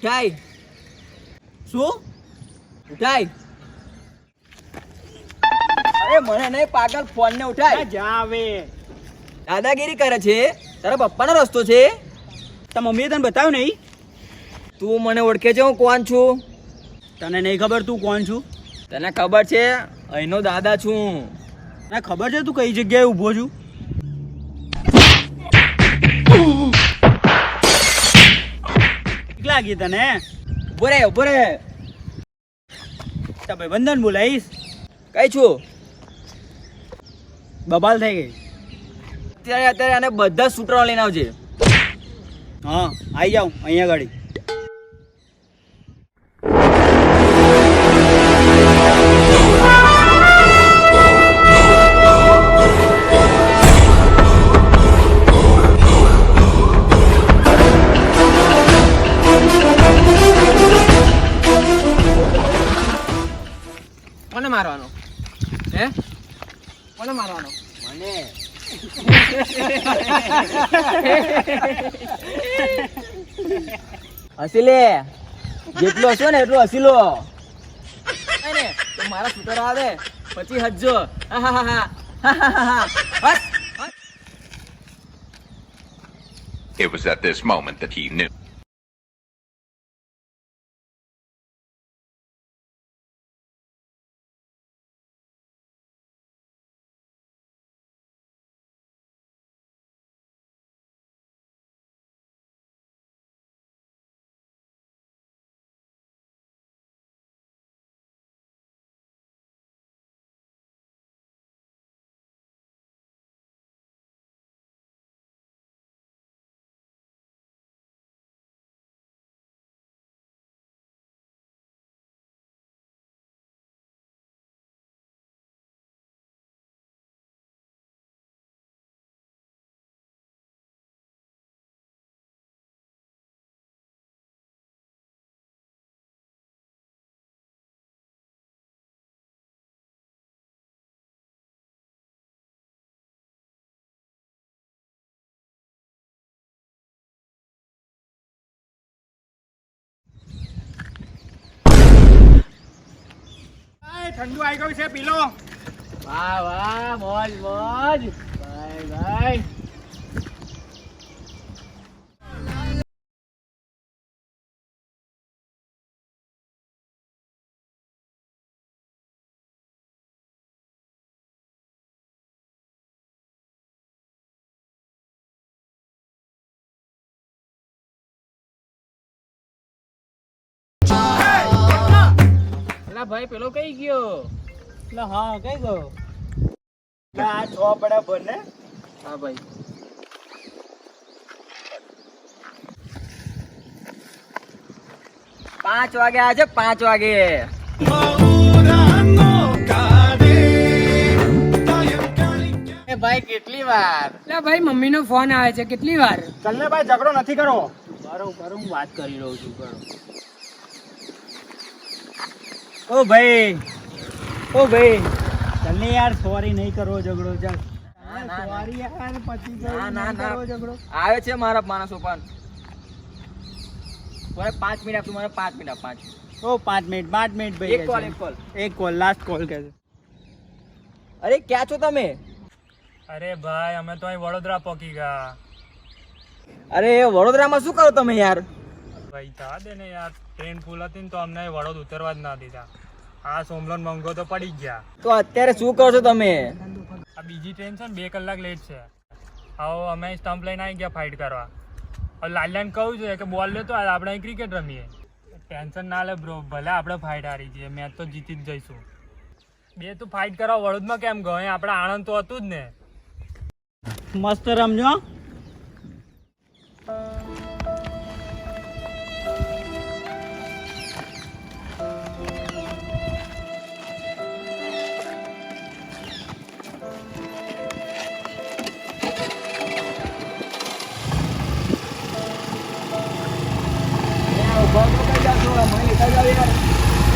ઉઠાય. શું ઉઠાય? અરે મને નહીં પાગલ, ફોન ને ઉઠાય. જા હવે. દાદાગીરી કરે છે. તારા પપ્પાનો રસ્તો છે. તાર મમ્મીએ તને બતાવ્યું નહીં? તું મને ઓળખે છે હું કોણ છું? તને નહીં ખબર તું કોણ છું? તને ખબર છે અહીંનો દાદા છું. તને ખબર છે તું કઈ જગ્યાએ ઊભો છું? લાગી તને? ઉભો રે ઉભો રે. ભાઈ બંધન બોલાવીશ. કઈ છું? બબાલ થઈ ગઈ. અત્યારે આને બધા સૂટરો લઈને આવજે. હા આવી જાઉં અહીંયા ગાડી. કોને મારવાનો? હે કોને મારવાનો? મને. હસી લે, જેટલું હશો ને એટલું હસી લો. ને તો મારા સુતરો આવે પછી હસજો. It was at this moment that he knew. ઠંડુ આવી ગયું છે, પી લો. વાહ વાહ, મોજ મોજ. Bye bye. ભાઈ પેલો કઈ ગયો? એટલે હા કઈ ગયો? આ છ પડા પર ને. હા ભાઈ. પાંચ વાગે આજે 5 વાગે. એ ભાઈ કેટલી વાર? એટલે ભાઈ મમ્મી નો ફોન આવે છે, કેટલી વાર? ચાલ ને ભાઈ, ઝઘડો નથી કરો. બરોબર હું વાત કરી રહ્યો છું. ઓ ભાઈ, ઓ ભાઈ, ચાલ ને યાર, સોરી નહીં કરવો ઝઘડો. ચાલ સોરી યાર, પછી ના કરવો ઝઘડો. આવે છે મારા માણસો પણ. મારે 5 મિનિટ આપતું, મારે 5 મિનિટ આપ. 5. ઓ 5 મિનિટ ભાઈ. એક કોલ લાસ્ટ કોલ કહે છે. અરે ક્યાં છો તમે? અરે ભાઈ અમે તો અહીં વડોદરા પહોંચી ગયા. અરે વડોદરામાં શું કરો તમે યાર? ભાઈ થા દે ને યાર, ટ્રેન ફૂલ હતી ને તો અમને વડોદ ઉતરવા જ ના દીધા. આ સોમલોન મંગો તો પડી જ ગયા. તો અત્યારે શું કરો છો તમે? આ બીજી ટ્રેન છે ને 2 કલાક લેટ છે. આવો અમે સ્ટમ્પ લઈને આવી ગયા ફાઇટ કરવા. હવે લાલ્યાને કહું છું કે બોલ લેતો આપણે અહીં ક્રિકેટ રમીએ. ટેન્શન ના લે બ્રો, ભલે આપણે ફાઇટ હારી જઈએ, મેચ તો જીતી જ જઈશું. બે તું ફાઇટ કરવા વડોદમાં કેમ ગયો? આપણે આણંદ તો હતું જ ને. મસ્ત રમજો.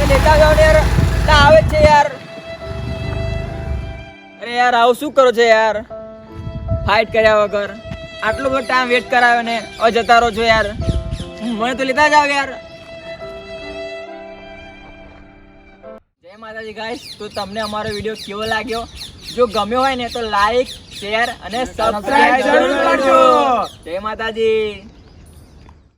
લેતા જાઓ ને યાર. આવે છે યાર. અરે યાર આવું શું કરો છો યાર? ફાઇટ કર્યા વગર આટલો બધો ટાઈમ વેટ કરાવ્યો ને હવે જતા રહો છો યાર. મને તો લેતા જાવ યાર. માતાજી ગાઈસ, તો તમને અમારો વિડીયો કેવો લાગ્યો? જો ગમ્યો હોય ને તો લાઈક, શેર અને સબસ્ક્રાઇબ જરૂર કરજો. જય માતાજી.